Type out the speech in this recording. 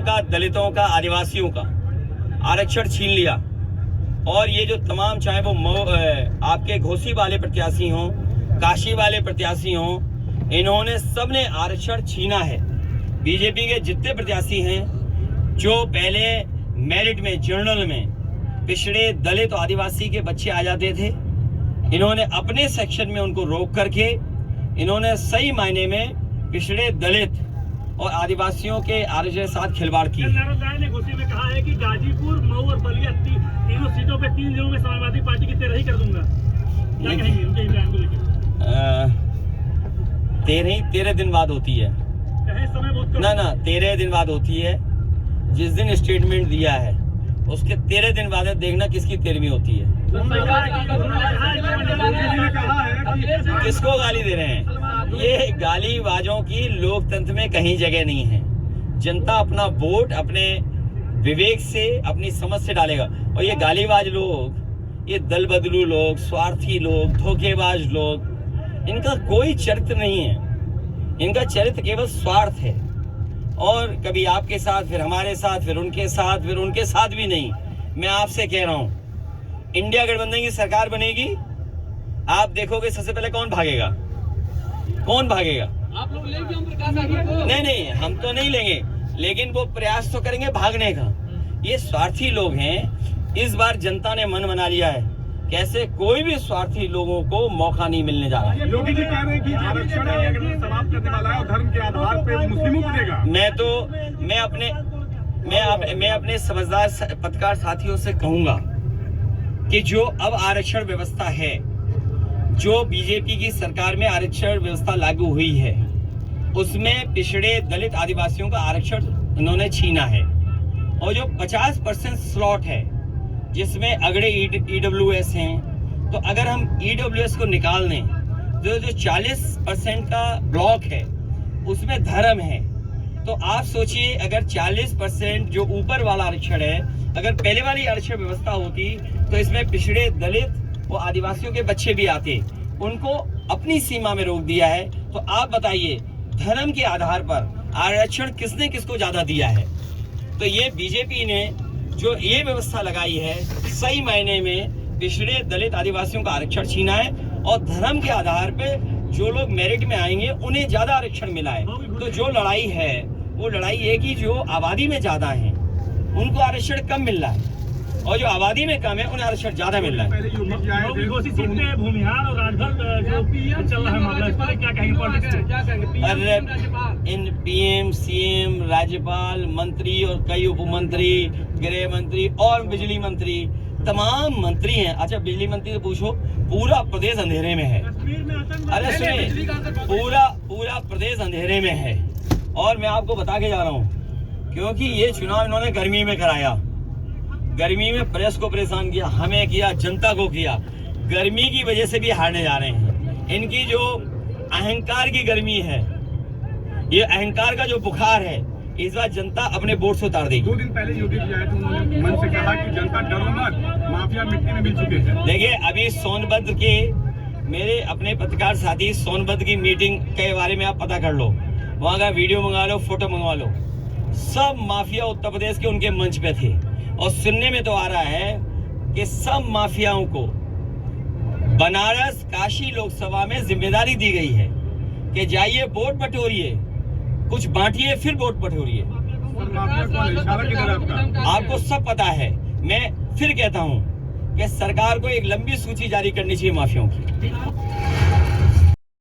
पिछड़ों का, दलितों का, आदिवासियों का आरक्षण छीन लिया। और ये जो तमाम, चाहे वो आपके घोसी वाले प्रत्याशी हों, काशी वाले प्रत्याशी हों, इन्होंने सबने आरक्षण छीना है। बीजेपी के जितने प्रत्याशी हैं जो पहले मेरिट में, जर्नल में पिछड़े, दलित और आदिवासी के बच्चे आ जाते थे, इन्होंने अपने सेक्शन में उनको रोक करके इन्होंने सही मायने में पिछड़े, दलित और आदिवासियों के आरक्षण के साथ खिलवाड़ की। ने घोसी में कहा है कि गाजीपुर, मऊ और बलिया तीनों सीटों पे 3 जिलों में समाजवादी पार्टी की 13 ही कर दूंगा। क्या कहेंगे उनके बयान को लेकर? 13 दिन बाद होती है समय बहुत कम। ना 13 दिन बाद होती है। जिस दिन स्टेटमेंट दिया है उसके 13 दिन बाद देखना किसकी 13वीं होती है। किसको गाली दे रहे हैं? ये गालीबाजों की लोकतंत्र में कहीं जगह नहीं है। जनता अपना वोट अपने विवेक से, अपनी समझ से डालेगा। और ये गालीबाज लोग, ये दल बदलू लोग, स्वार्थी लोग, धोखेबाज लोग, इनका कोई चरित्र नहीं है। इनका चरित्र केवल स्वार्थ है। और कभी आपके साथ, फिर हमारे साथ, फिर उनके साथ, फिर उनके साथ भी नहीं। मैं आपसे कह रहा हूं, इंडिया गठबंधन की सरकार बनेगी, आप देखोगे सबसे पहले कौन भागेगा? कौन भागेगा? आप लोग लेंगे हम प्रकाश आगे को? नहीं, हम तो नहीं लेंगे, लेकिन वो प्रयास तो करेंगे भागने का। ये स्वार्थी लोग हैं। इस बार जनता ने मन बना लिया है, कैसे कोई भी स्वार्थी लोगों को मौका नहीं मिलने जा रहा। योगी जी कह रहे हैं कि आरक्षण समाप्त करने वाला है और धर्म के आधार पे मुस्लिमों को देगा। मैं अपने समझदार पत्रकार साथियों से कहूंगा कि जो अब आरक्षण व्यवस्था है, जो बीजेपी की सरकार में आरक्षण व्यवस्था लागू हुई है, उसमें पिछड़े, दलित, आदिवासियों का आरक्षण उन्होंने छीना है। और जो 50% स्लॉट है जिसमें अगड़े ईडब्ल्यूएस हैं, तो अगर हम ईडब्ल्यूएस को निकाल दें तो जो 40% का ब्लॉक है उसमें धर्म है। तो आप सोचिए, अगर 40% जो ऊपर वाला आरक्षण है, अगर पहले वाली आरक्षण व्यवस्था होती तो इसमें पिछड़े, दलित और आदिवासियों के बच्चे भी आते। उनको अपनी सीमा में रोक दिया है। तो आप बताइए, धर्म के आधार पर आरक्षण किसने किसको ज्यादा दिया है? तो ये बीजेपी ने जो ये व्यवस्था लगाई है, सही मायने में पिछड़े, दलित, आदिवासियों का आरक्षण छीना है। और धर्म के आधार पे जो लोग मेरिट में आएंगे उन्हें ज्यादा आरक्षण मिला है। तो जो लड़ाई है वो लड़ाई है कि जो आबादी में ज्यादा है उनको आरक्षण कम मिल रहा है, और जो आबादी में कम है उन्हें आरक्षण ज्यादा मिल रहा है। इन पीएम, सीएम, राज्यपाल, मंत्री और कई उपमंत्री, गृह मंत्री और बिजली मंत्री, तमाम मंत्री हैं। अच्छा, बिजली मंत्री से पूछो, पूरा प्रदेश अंधेरे में है। अरे सुनिए, पूरा प्रदेश अंधेरे में है। और मैं आपको बता के जा रहा हूँ, क्योंकि ये चुनाव इन्होंने गर्मी में कराया। गर्मी में प्रेस को परेशान किया, हमें किया, जनता को किया। गर्मी की वजह से भी हारने जा रहे हैं। इनकी जो अहंकार की गर्मी है, ये अहंकार का जो बुखार है, इस बार जनता अपने वोट से उतार देगी। 2 दिन पहले योगी जी आए थे, उन्होंने मन से कहा कि जनता डरो मत, माफिया मिट्टी में मिल चुके हैं। देखिए, अभी सोनभद्र के मेरे अपने पत्रकार साथी, सोनभद्र की मीटिंग के बारे में आप पता कर लो, वहाँ का वीडियो मंगा लो, फोटो मंगवा लो। सब माफिया उत्तर प्रदेश के उनके मंच पे थे। और सुनने में तो आ रहा है कि सब माफियाओं को बनारस, काशी लोकसभा में जिम्मेदारी दी गई है कि जाइए वोट बटोरिए, कुछ बांटिए, फिर वोट बटोरिए। आपको सब पता है। मैं फिर कहता हूं कि सरकार को एक लंबी सूची जारी करनी चाहिए माफियाओं की।